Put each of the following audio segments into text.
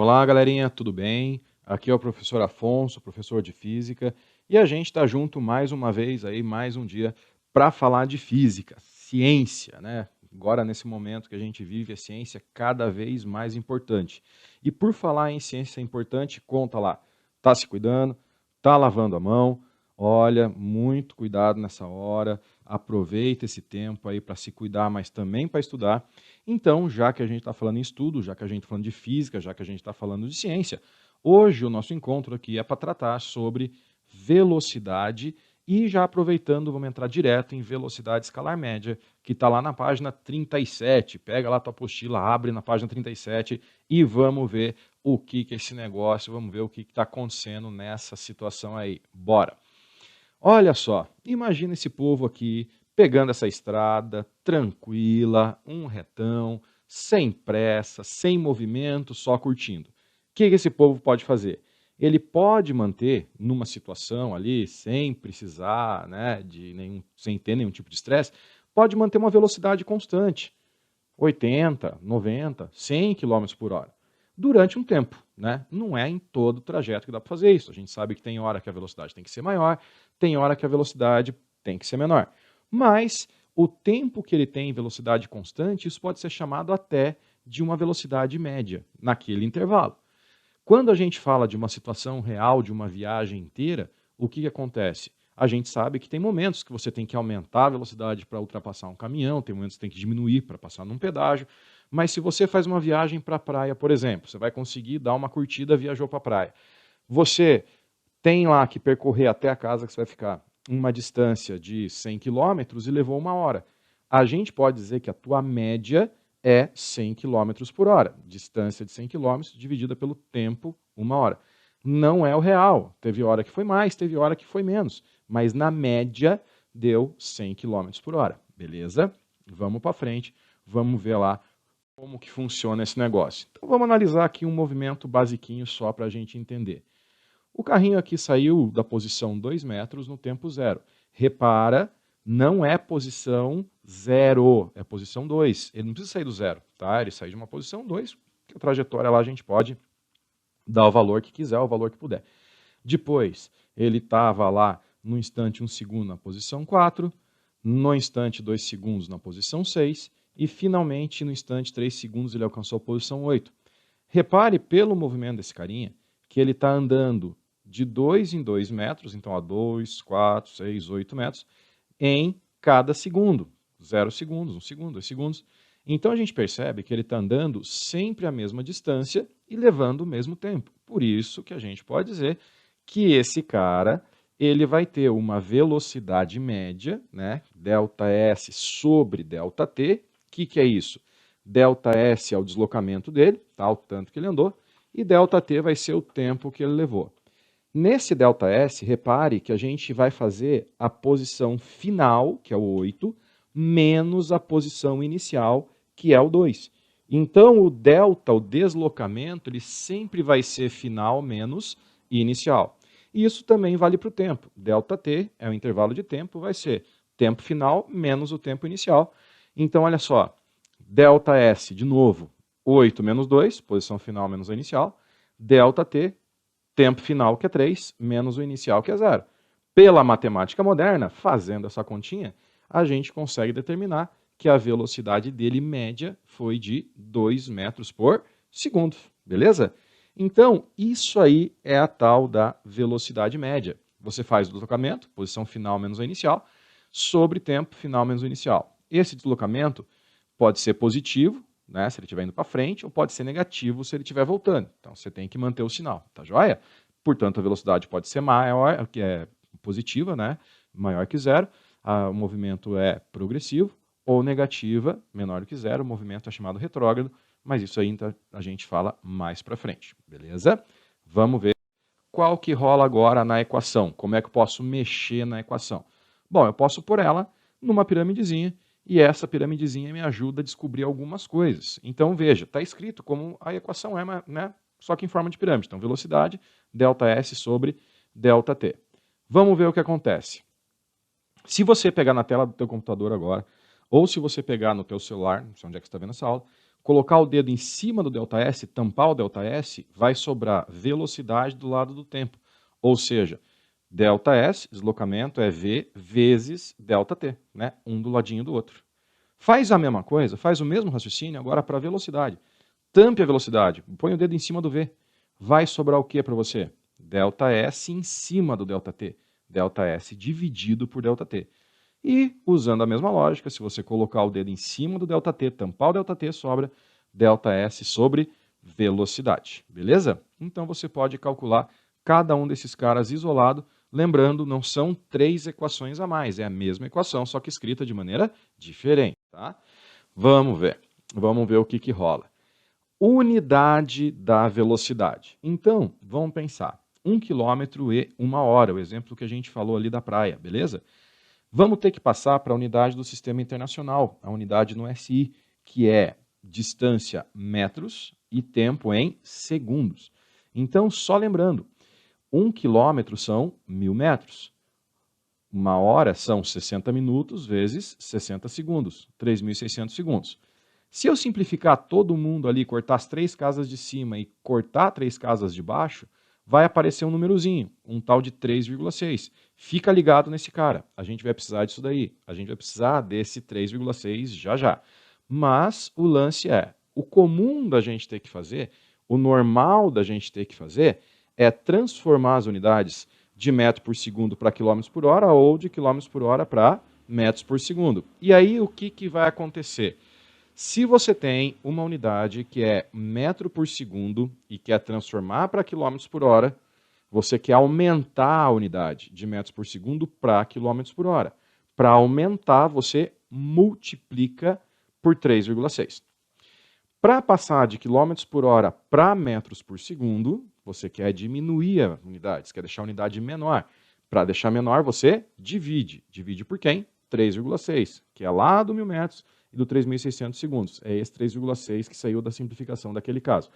Olá, galerinha, tudo bem? Aqui é o professor Afonso, professor de Física, e a gente está junto mais uma vez, aí, mais um dia, para falar de física, ciência, né? Agora, nesse momento que a gente vive, a ciência é cada vez mais importante. E por falar em ciência importante, conta lá, tá se cuidando, tá lavando a mão, olha, muito cuidado nessa hora, aproveita esse tempo aí para se cuidar, mas também para estudar. Então, já que a gente está falando em estudo, já que a gente está falando de física, já que a gente está falando de ciência, hoje o nosso encontro aqui é para tratar sobre velocidade e já aproveitando, vamos entrar direto em velocidade escalar média, que está lá na página 37. Pega lá a tua apostila, abre na página 37 e vamos ver o que é esse negócio, vamos ver o que está acontecendo nessa situação aí. Bora! Olha só, imagina esse povo aqui pegando essa estrada, tranquila, um retão, sem pressa, sem movimento, só curtindo. O que esse povo pode fazer? Ele pode manter numa situação ali, sem precisar, né, sem ter nenhum tipo de estresse, pode manter uma velocidade constante, 80, 90, 100 km por hora, durante um tempo. Né? Não é em todo o trajeto que dá para fazer isso. A gente sabe que tem hora que a velocidade tem que ser maior, tem hora que a velocidade tem que ser menor. Mas o tempo que ele tem em velocidade constante, isso pode ser chamado até de uma velocidade média, naquele intervalo. Quando a gente fala de uma situação real, de uma viagem inteira, o que acontece? A gente sabe que tem momentos que você tem que aumentar a velocidade para ultrapassar um caminhão, tem momentos que tem que diminuir para passar num pedágio, mas se você faz uma viagem para a praia, por exemplo, você vai conseguir dar uma curtida, viajou para a praia. Você tem lá que percorrer até a casa que você vai ficar uma distância de 100 quilômetros e levou 1 hora. A gente pode dizer que a tua média é 100 km por hora. Distância de 100 km dividida pelo tempo, 1 hora. Não é o real. Teve hora que foi mais, teve hora que foi menos. Mas na média deu 100 km por hora. Beleza? Vamos para frente. Vamos ver lá como que funciona esse negócio. Então vamos analisar aqui um movimento basiquinho só para a gente entender. O carrinho aqui saiu da posição 2 metros no tempo 0. Repara, não é posição 0, é posição 2. Ele não precisa sair do 0, tá? Ele sai de uma posição 2, que a trajetória lá a gente pode dar o valor que quiser, o valor que puder. Depois, ele estava lá no instante 1 segundo na posição 4, no instante 2 segundos na posição 6 e finalmente no instante 3 segundos ele alcançou a posição 8. Repare pelo movimento desse carinha que ele está andando de 2 em 2 metros, então a 2, 4, 6, 8 metros, em cada segundo. 0 segundos, 1 segundo, 2 segundos. Então a gente percebe que ele está andando sempre a mesma distância e levando o mesmo tempo. Por isso que a gente pode dizer que esse cara ele vai ter uma velocidade média, né, ΔS sobre ΔT. O que é isso? ΔS é o deslocamento dele, tá, o tanto que ele andou, e ΔT vai ser o tempo que ele levou. Nesse ΔS, repare que a gente vai fazer a posição final, que é o 8, menos a posição inicial, que é o 2. Então, o delta, o deslocamento, ele sempre vai ser final menos inicial. E isso também vale para o tempo. ΔT é o intervalo de tempo, vai ser tempo final menos o tempo inicial. Então, olha só, ΔS, de novo, 8 menos 2, posição final menos a inicial, ΔT, tempo final, que é 3, menos o inicial, que é 0. Pela matemática moderna, fazendo essa continha, a gente consegue determinar que a velocidade dele média foi de 2 metros por segundo, beleza? Então, isso aí é a tal da velocidade média. Você faz o deslocamento, posição final menos a inicial, sobre tempo final menos o inicial. Esse deslocamento pode ser positivo, né, se ele estiver indo para frente, ou pode ser negativo se ele estiver voltando. Então, você tem que manter o sinal, tá joia? Portanto, a velocidade pode ser maior, que é positiva, né, maior que 0, o movimento é progressivo, ou negativa, menor do que 0, o movimento é chamado retrógrado, mas isso aí a gente fala mais para frente, beleza? Vamos ver qual que rola agora na equação, como é que eu posso mexer na equação. Bom, eu posso pôr ela numa piramidezinha, e essa piramidezinha me ajuda a descobrir algumas coisas. Então, veja, está escrito como a equação é, né, só que em forma de pirâmide. Então, velocidade, ΔS sobre ΔT. Vamos ver o que acontece. Se você pegar na tela do teu computador agora, ou se você pegar no teu celular, não sei onde é que você está vendo essa aula, colocar o dedo em cima do ΔS, tampar o ΔS, vai sobrar velocidade do lado do tempo. Ou seja, ΔS, deslocamento, é V vezes ΔT, né? Um do ladinho do outro. Faz a mesma coisa, faz o mesmo raciocínio agora para a velocidade. Tampe a velocidade, põe o dedo em cima do V. Vai sobrar o que para você? ΔS em cima do ΔT. ΔS dividido por ΔT. E, usando a mesma lógica, se você colocar o dedo em cima do ΔT, tampar o ΔT, sobra ΔS sobre velocidade. Beleza? Então você pode calcular cada um desses caras isolado. Lembrando, não são 3 equações a mais, é a mesma equação, só que escrita de maneira diferente. Tá? Vamos ver o que rola. Unidade da velocidade. Então, vamos pensar. 1 km e 1 hora, o exemplo que a gente falou ali da praia, beleza? Vamos ter que passar para a unidade do sistema internacional, a unidade no SI, que é distância metros e tempo em segundos. Então, só lembrando, 1 quilômetro são 1.000 metros. 1 hora são 60 minutos vezes 60 segundos, 3.600 segundos. Se eu simplificar todo mundo ali, cortar as 3 casas de cima e cortar 3 casas de baixo, vai aparecer um númerozinho, um tal de 3,6. Fica ligado nesse cara, a gente vai precisar disso daí, a gente vai precisar desse 3,6 já já. Mas o lance é, o comum da gente ter que fazer, o normal da gente ter que fazer, é transformar as unidades de metro por segundo para quilômetros por hora ou de quilômetros por hora para metros por segundo. E aí o que vai acontecer? Se você tem uma unidade que é metro por segundo e quer transformar para quilômetros por hora, você quer aumentar a unidade de metros por segundo para quilômetros por hora. Para aumentar, você multiplica por 3,6. Para passar de quilômetros por hora para metros por segundo, você quer diminuir a unidade, você quer deixar a unidade menor. Para deixar menor, você divide. Divide por quem? 3,6, que é lá do 1.000 metros e do 3.600 segundos. É esse 3,6 que saiu da simplificação daquele caso.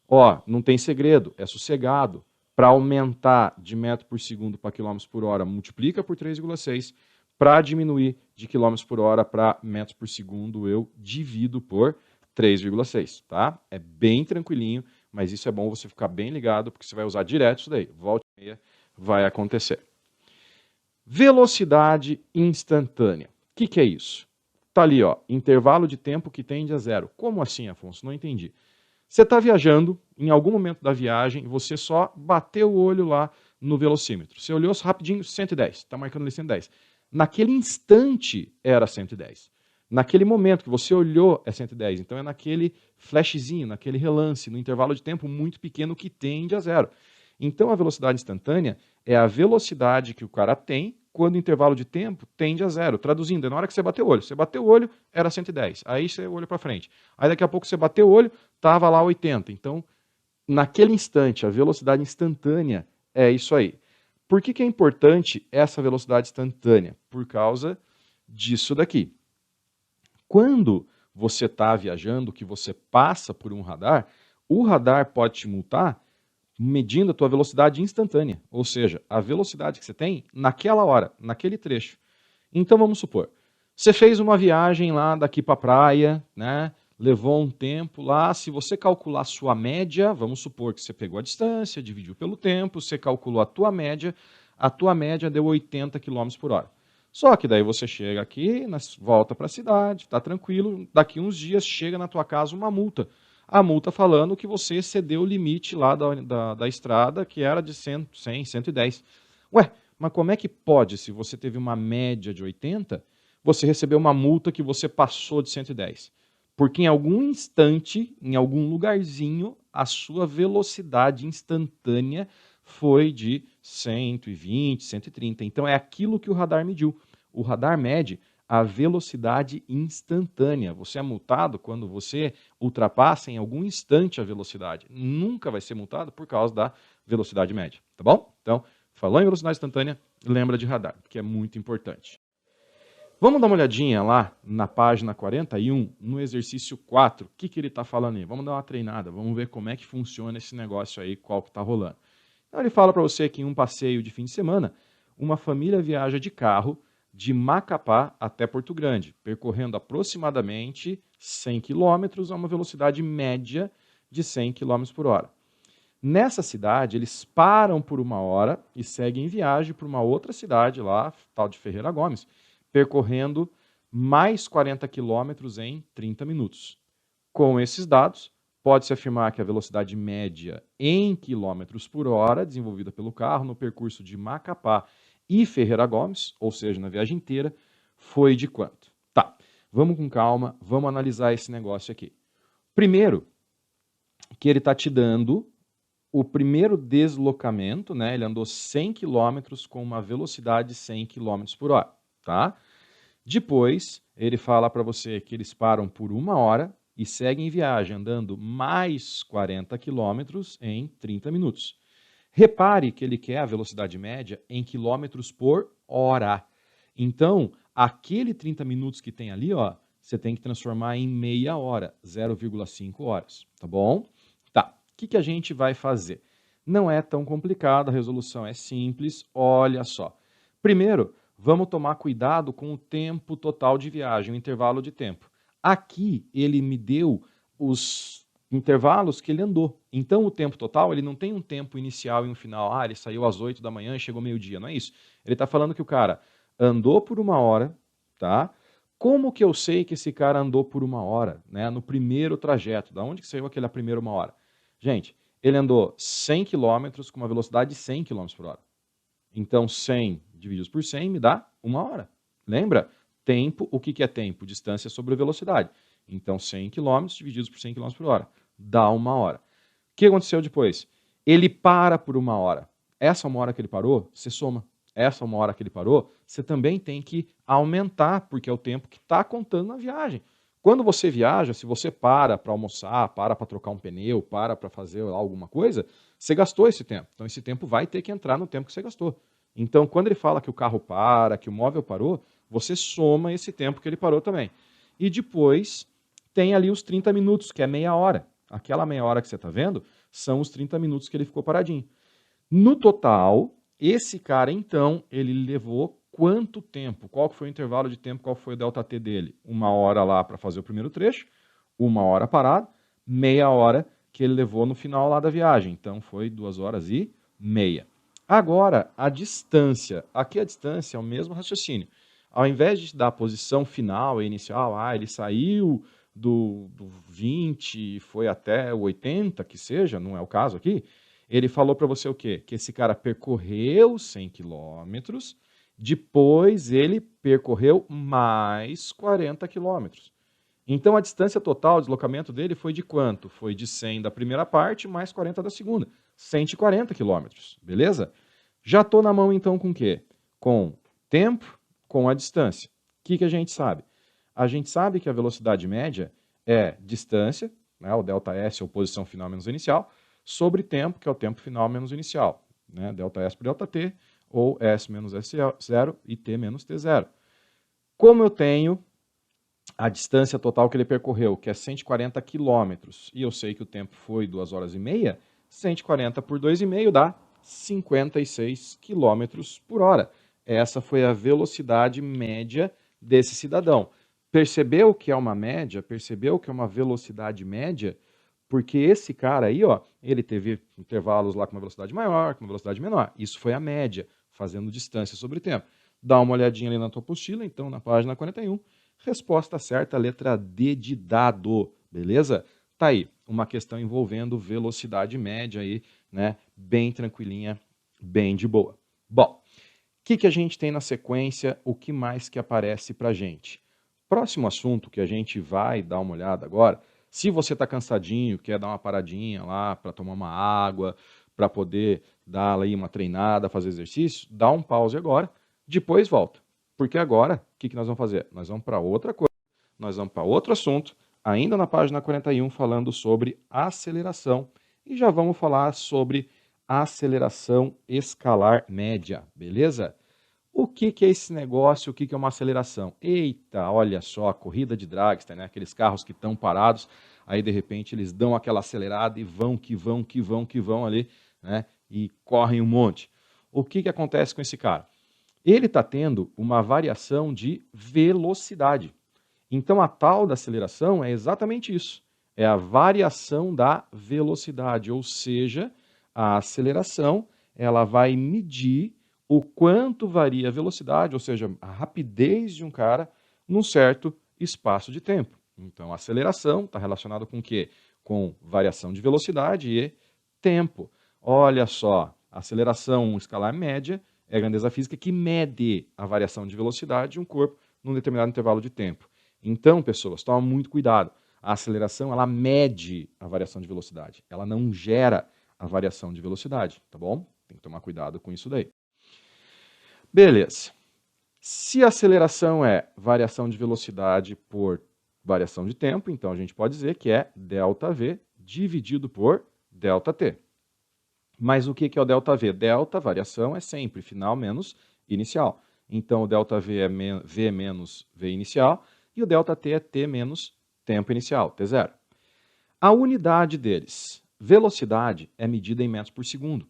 Ó, não tem segredo, é sossegado. Para aumentar de metro por segundo para quilômetros por hora, multiplica por 3,6. Para diminuir de quilômetros por hora para metros por segundo, eu divido por 3,6, tá? É bem tranquilinho, mas isso é bom você ficar bem ligado, porque você vai usar direto isso daí. Volta e meia vai acontecer. Velocidade instantânea. O que é isso? Está ali, ó, intervalo de tempo que tende a zero. Como assim, Afonso? Não entendi. Você está viajando, em algum momento da viagem, você só bateu o olho lá no velocímetro. Você olhou rapidinho, 110, está marcando ali 110. Naquele instante era 110. Naquele momento que você olhou é 110. Então é naquele flashzinho, naquele relance, no intervalo de tempo muito pequeno que tende a zero. Então a velocidade instantânea é a velocidade que o cara tem quando o intervalo de tempo tende a zero. Traduzindo, é na hora que você bateu o olho. Você bateu o olho, era 110. Aí você olhou para frente. Aí daqui a pouco você bateu o olho, estava lá 80. Então, naquele instante, a velocidade instantânea é isso aí. Por que é importante essa velocidade instantânea? Por causa disso daqui. Quando você está viajando, que você passa por um radar, o radar pode te multar medindo a tua velocidade instantânea, ou seja, a velocidade que você tem naquela hora, naquele trecho. Então vamos supor, você fez uma viagem lá daqui para a praia, né? Levou um tempo lá, se você calcular a sua média, vamos supor que você pegou a distância, dividiu pelo tempo, você calculou a tua média deu 80 km por hora. Só que daí você chega aqui, volta para a cidade, está tranquilo, daqui uns dias chega na tua casa uma multa. A multa falando que você excedeu o limite lá da estrada, que era de 100, 110. Ué, mas como é que pode, se você teve uma média de 80, você recebeu uma multa que você passou de 110? Porque em algum instante, em algum lugarzinho, a sua velocidade instantânea foi de 120, 130. Então é aquilo que o radar mediu. O radar mede a velocidade instantânea. Você é multado quando você ultrapassa em algum instante a velocidade. Nunca vai ser multado por causa da velocidade média, tá bom? Então, falou em velocidade instantânea, lembra de radar, que é muito importante. Vamos dar uma olhadinha lá na página 41, no exercício 4. O que ele está falando aí? Vamos dar uma treinada, vamos ver como é que funciona esse negócio aí, qual que está rolando. Então ele fala para você que em um passeio de fim de semana, uma família viaja de carro de Macapá até Porto Grande, percorrendo aproximadamente 100 km a uma velocidade média de 100 km por hora. Nessa cidade, eles param por 1 hora e seguem viagem para uma outra cidade lá, tal de Ferreira Gomes, percorrendo mais 40 quilômetros em 30 minutos. Com esses dados, pode-se afirmar que a velocidade média em quilômetros por hora desenvolvida pelo carro no percurso de Macapá e Ferreira Gomes, ou seja, na viagem inteira, foi de quanto? Tá, vamos com calma, vamos analisar esse negócio aqui. Primeiro, que ele está te dando o primeiro deslocamento, né? Ele andou 100 km com uma velocidade de 100 km por hora, tá? Depois, ele fala para você que eles param por 1 hora e seguem viagem, andando mais 40 km em 30 minutos. Repare que ele quer a velocidade média em quilômetros por hora. Então, aquele 30 minutos que tem ali, ó, você tem que transformar em meia hora, 0,5 horas, tá bom? Tá, o que a gente vai fazer? Não é tão complicado, a resolução é simples, olha só. Primeiro, vamos tomar cuidado com o tempo total de viagem, o intervalo de tempo. Aqui, ele me deu os intervalos que ele andou. Então, o tempo total, ele não tem um tempo inicial e um final. Ah, ele saiu às 8 da manhã e chegou meio-dia. Não é isso. Ele está falando que o cara andou por 1 hora, tá? Como que eu sei que esse cara andou por 1 hora, né? No primeiro trajeto. Da onde que saiu aquela primeira 1 hora? Gente, ele andou 100 km com uma velocidade de 100 km por hora. Então, 100 divididos por 100 me dá 1 hora. Lembra? Tempo, o que é tempo? Distância sobre velocidade. Então, 100 km divididos por 100 km por hora. Dá 1 hora. O que aconteceu depois? Ele para por 1 hora. Essa 1 hora que ele parou, você soma. Essa 1 hora que ele parou, você também tem que aumentar, porque é o tempo que está contando na viagem. Quando você viaja, se você para almoçar, para trocar um pneu, para fazer alguma coisa, você gastou esse tempo. Então, esse tempo vai ter que entrar no tempo que você gastou. Então, quando ele fala que o carro para, que o móvel parou, você soma esse tempo que ele parou também. E depois tem ali os 30 minutos, que é meia hora. Aquela meia hora que você está vendo são os 30 minutos que ele ficou paradinho. No total, esse cara, então, ele levou quanto tempo? Qual foi o intervalo de tempo? Qual foi o ΔT dele? 1 hora lá para fazer o primeiro trecho, 1 hora parado, meia hora que ele levou no final lá da viagem. Então, foi 2 horas e meia. Agora, a distância. Aqui a distância é o mesmo raciocínio. Ao invés de dar a posição final e inicial, ele saiu do 20 e foi até o 80, que seja, não é o caso aqui, ele falou para você o quê? Que esse cara percorreu 100 quilômetros, depois ele percorreu mais 40 quilômetros. Então a distância total, o deslocamento dele foi de quanto? Foi de 100 da primeira parte mais 40 da segunda. 140 quilômetros, beleza? Já estou na mão então com o quê? Com tempo, com a distância. O que a gente sabe? A gente sabe que a velocidade média é distância, né, o ΔS, ou posição final menos inicial, sobre tempo, que é o tempo final menos inicial, né, ΔS por ΔT, ou S menos S0 e T menos T0. Como eu tenho a distância total que ele percorreu, que é 140 quilômetros, e eu sei que o tempo foi 2 horas e meia, 140 por 2,5 dá 56 quilômetros por hora. Essa foi a velocidade média desse cidadão. Percebeu que é uma média? Percebeu que é uma velocidade média? Porque esse cara aí, ó, ele teve intervalos lá com uma velocidade maior, com uma velocidade menor. Isso foi a média, fazendo distância sobre tempo. Dá uma olhadinha ali na tua apostila, então, na página 41. Resposta certa, letra D de dado, beleza? Tá aí, uma questão envolvendo velocidade média aí, né? Bem tranquilinha, bem de boa. Bom, o que a gente tem na sequência? O que mais que aparece pra gente? Próximo assunto que a gente vai dar uma olhada agora, se você está cansadinho, quer dar uma paradinha lá para tomar uma água, para poder dar aí uma treinada, fazer exercício, dá um pause agora, depois volta. Porque agora, o que nós vamos fazer? Nós vamos para outra coisa, nós vamos para outro assunto, ainda na página 41, falando sobre aceleração. E já vamos falar sobre aceleração escalar média, beleza? O que é esse negócio? O que é uma aceleração? Eita, olha só, a corrida de dragster, né? Aqueles carros que estão parados, aí de repente eles dão aquela acelerada e vão ali, né? E correm um monte. O que acontece com esse cara? ele está tendo uma variação de velocidade. Então, a tal da aceleração é exatamente isso. É a variação da velocidade, ou seja, a aceleração ela vai medir o quanto varia a velocidade, ou seja, a rapidez de um cara num certo espaço de tempo. Então, a aceleração está relacionada com o quê? Com variação de velocidade e tempo. Olha só, a aceleração escalar média é a grandeza física que mede a variação de velocidade de um corpo num determinado intervalo de tempo. Então, pessoas, toma muito cuidado. A aceleração, ela mede a variação de velocidade. Ela não gera a variação de velocidade, tá bom? Tem que tomar cuidado com isso daí. Beleza. Se a aceleração é variação de velocidade por variação de tempo, então a gente pode dizer que é ΔV dividido por ΔT. Mas o que é o ΔV? Delta, variação, é sempre final menos inicial. Então, o ΔV é V menos V inicial e o ΔT é T menos tempo inicial, T0. A unidade deles, velocidade, é medida em metros por segundo.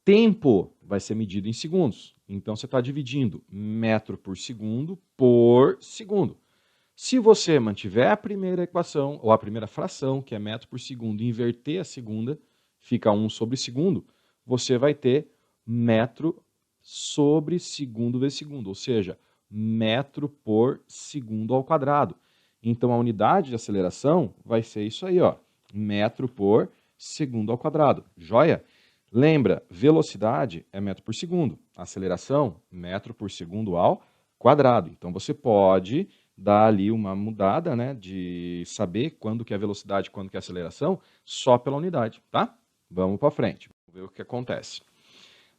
Tempo vai ser medido em segundos. Então, você está dividindo metro por segundo por segundo. Se você mantiver a primeira equação, ou a primeira fração, que é metro por segundo, e inverter a segunda, fica 1 sobre segundo, você vai ter metro sobre segundo vezes segundo, ou seja, metro por segundo ao quadrado. Então, a unidade de aceleração vai ser isso aí, ó, metro por segundo ao quadrado. Joia? Lembra, velocidade é metro por segundo, aceleração, metro por segundo ao quadrado. Então, você pode dar ali uma mudada, né, de saber quando que é velocidade e quando que é aceleração, só pela unidade, tá? Vamos para frente, vamos ver o que acontece.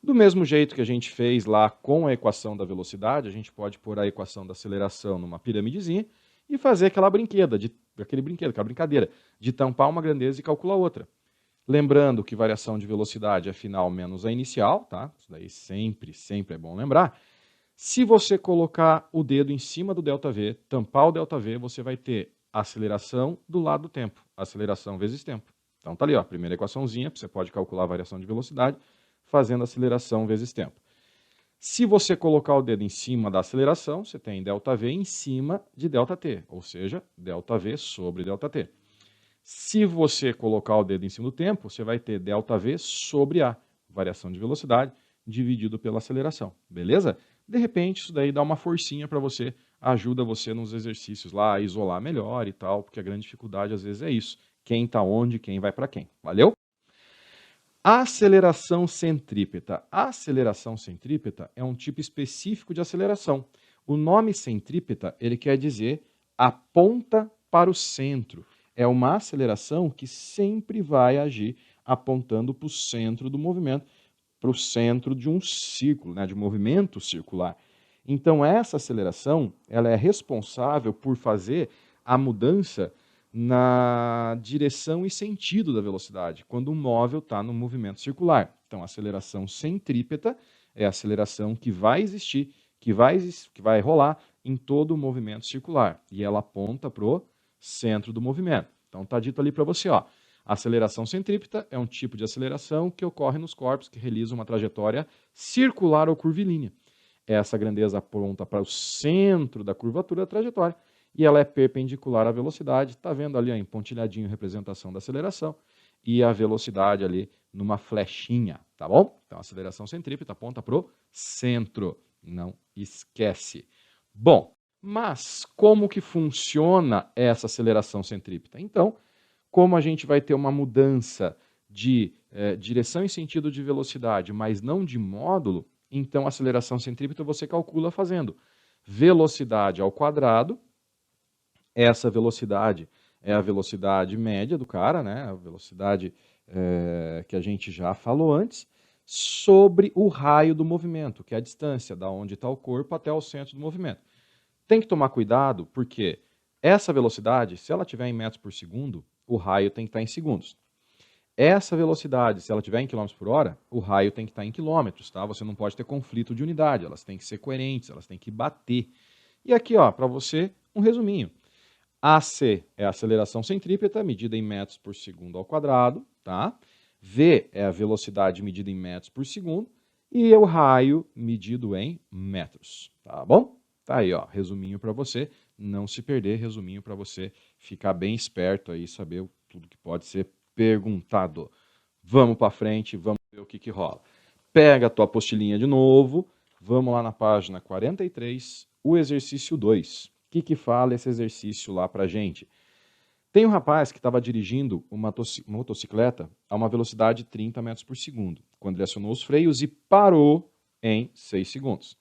Do mesmo jeito que a gente fez lá com a equação da velocidade, a gente pode pôr a equação da aceleração numa piramidezinha e fazer aquela brincadeira de tampar uma grandeza e calcular outra. Lembrando que variação de velocidade é final menos a inicial, tá? Isso daí sempre é bom lembrar. Se você colocar o dedo em cima do ΔV, tampar o ΔV, você vai ter aceleração do lado do tempo, aceleração vezes tempo. Então tá ali, ó, a primeira equaçãozinha, você pode calcular a variação de velocidade fazendo aceleração vezes tempo. Se você colocar o dedo em cima da aceleração, você tem ΔV em cima de ΔT, ou seja, ΔV sobre ΔT. Se você colocar o dedo em cima do tempo, você vai ter ΔV sobre A, variação de velocidade, dividido pela aceleração, beleza? De repente, isso daí dá uma forcinha para você, ajuda você nos exercícios lá a isolar melhor e tal, porque a grande dificuldade às vezes é isso. Quem está onde, quem vai para quem. Valeu? Aceleração centrípeta. A aceleração centrípeta é um tipo específico de aceleração. O nome centrípeta, ele quer dizer aponta para o centro. É uma aceleração que sempre vai agir apontando para o centro do movimento, para o centro de um círculo, né, de um movimento circular. Então, essa aceleração ela é responsável por fazer a mudança na direção e sentido da velocidade, quando um móvel está no movimento circular. Então, a aceleração centrípeta é a aceleração que vai existir, que vai rolar em todo o movimento circular. E ela aponta para o centro do movimento. Então, está dito ali para você, ó. A aceleração centrípeta é um tipo de aceleração que ocorre nos corpos que realizam uma trajetória circular ou curvilínea. Essa grandeza aponta para o centro da curvatura da trajetória e ela é perpendicular à velocidade. Está vendo ali, ó, em pontilhadinho, a representação da aceleração e a velocidade ali numa flechinha, tá bom? Então, a aceleração centrípeta aponta para o centro, não esquece. Bom, mas como que funciona essa aceleração centrípeta? Então, como a gente vai ter uma mudança de direção e sentido de velocidade, mas não de módulo, então a aceleração centrípeta você calcula fazendo velocidade ao quadrado. Essa velocidade é a velocidade média do cara, né? A velocidade que a gente já falou antes, sobre o raio do movimento, que é a distância da onde está o corpo até o centro do movimento. Tem que tomar cuidado, porque essa velocidade, se ela estiver em metros por segundo, o raio tem que estar em segundos. Essa velocidade, se ela estiver em quilômetros por hora, o raio tem que estar em quilômetros, tá? Você não pode ter conflito de unidade, elas têm que ser coerentes, elas têm que bater. E aqui, ó, para você, um resuminho. AC é a aceleração centrípeta, medida em metros por segundo ao quadrado, tá? V é a velocidade medida em metros por segundo. e o raio medido em metros, tá bom? Tá aí, ó, resuminho para você não se perder, resuminho para você ficar bem esperto aí, saber tudo que pode ser perguntado. Vamos para frente, vamos ver o que rola. Pega a tua apostilinha de novo, vamos lá na página 43, o exercício 2. O que fala esse exercício lá pra gente? Tem um rapaz que estava dirigindo uma motocicleta a uma velocidade de 30 metros por segundo, quando ele acionou os freios e parou em 6 segundos.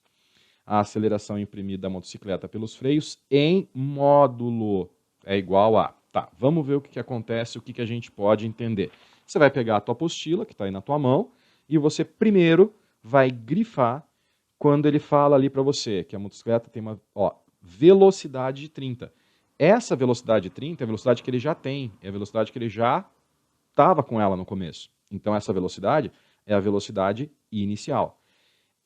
A aceleração imprimida da motocicleta pelos freios em módulo é igual a... Tá, vamos ver o que acontece, o que a gente pode entender. Você vai pegar a tua apostila, que está aí na tua mão, e você primeiro vai grifar quando ele fala ali para você que a motocicleta tem uma velocidade de 30. Essa velocidade de 30 é a velocidade que ele já tem, é a velocidade que ele já estava com ela no começo. Então essa velocidade é a velocidade inicial.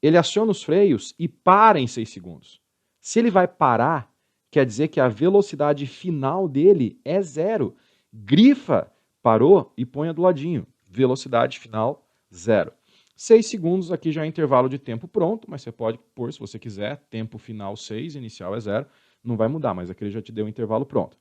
Ele aciona os freios e para em 6 segundos. Se ele vai parar, quer dizer que a velocidade final dele é 0. Grifa, parou e ponha do ladinho. Velocidade final, 0. 6 segundos aqui já é intervalo de tempo pronto, mas você pode pôr, se você quiser, tempo final 6, inicial é 0. Não vai mudar, mas aqui ele já te deu o intervalo pronto.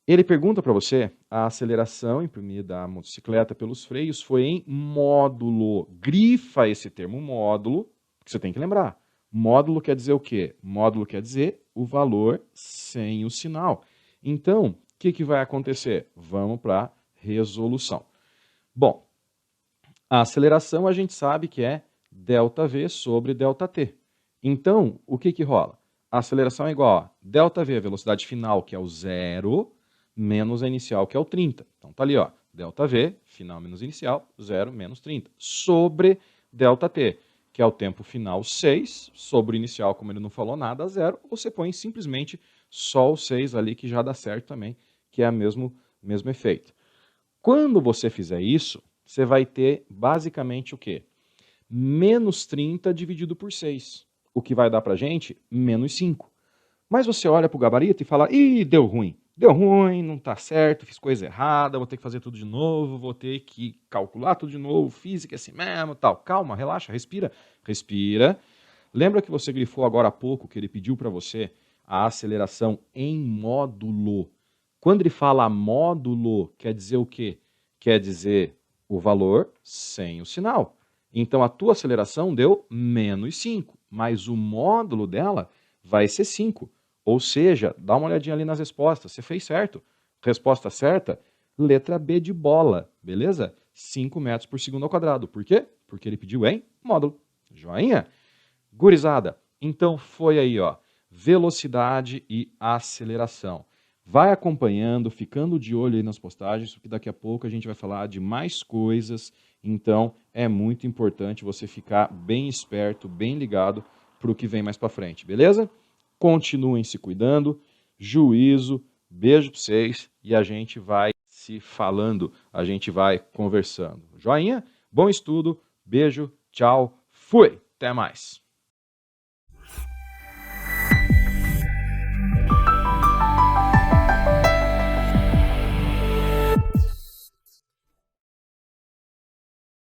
Ele pergunta para você, a aceleração imprimida da motocicleta pelos freios foi em módulo. Grifa esse termo módulo, que você tem que lembrar. Módulo quer dizer o quê? Módulo quer dizer o valor sem o sinal. Então, o que vai acontecer? Vamos para a resolução. Bom, a aceleração a gente sabe que é ΔV sobre ΔT. Então, o que rola? A aceleração é igual a ΔV, a velocidade final, que é o 0, menos a inicial, que é o 30. Então tá ali, ó, ΔV, final menos inicial, 0 menos 30, sobre ΔT, que é o tempo final 6, sobre o inicial, como ele não falou nada, 0, você põe simplesmente só o 6 ali, que já dá certo também, que é o mesmo efeito. Quando você fizer isso, você vai ter basicamente o quê? Menos 30 dividido por 6, o que vai dar pra gente menos 5. Mas você olha para o gabarito e fala, ih, deu ruim, não está certo, fiz coisa errada, vou ter que fazer tudo de novo, vou ter que calcular tudo de novo, física é assim mesmo, tal. Calma, relaxa, respira, respira. Lembra que você grifou agora há pouco que ele pediu para você a aceleração em módulo? Quando ele fala módulo, quer dizer o quê? Quer dizer o valor sem o sinal. Então a tua aceleração deu menos 5, mas o módulo dela vai ser 5. Ou seja, dá uma olhadinha ali nas respostas. Você fez certo. Resposta certa, letra B de bola, beleza? 5 metros por segundo ao quadrado. Por quê? Porque ele pediu em módulo. Joinha? Gurizada, então foi aí, ó, velocidade e aceleração. Vai acompanhando, ficando de olho aí nas postagens, porque daqui a pouco a gente vai falar de mais coisas. Então, é muito importante você ficar bem esperto, bem ligado para o que vem mais para frente, beleza? Continuem se cuidando, juízo, beijo para vocês e a gente vai se falando, a gente vai conversando. Joinha? Bom estudo, beijo, tchau, fui, até mais.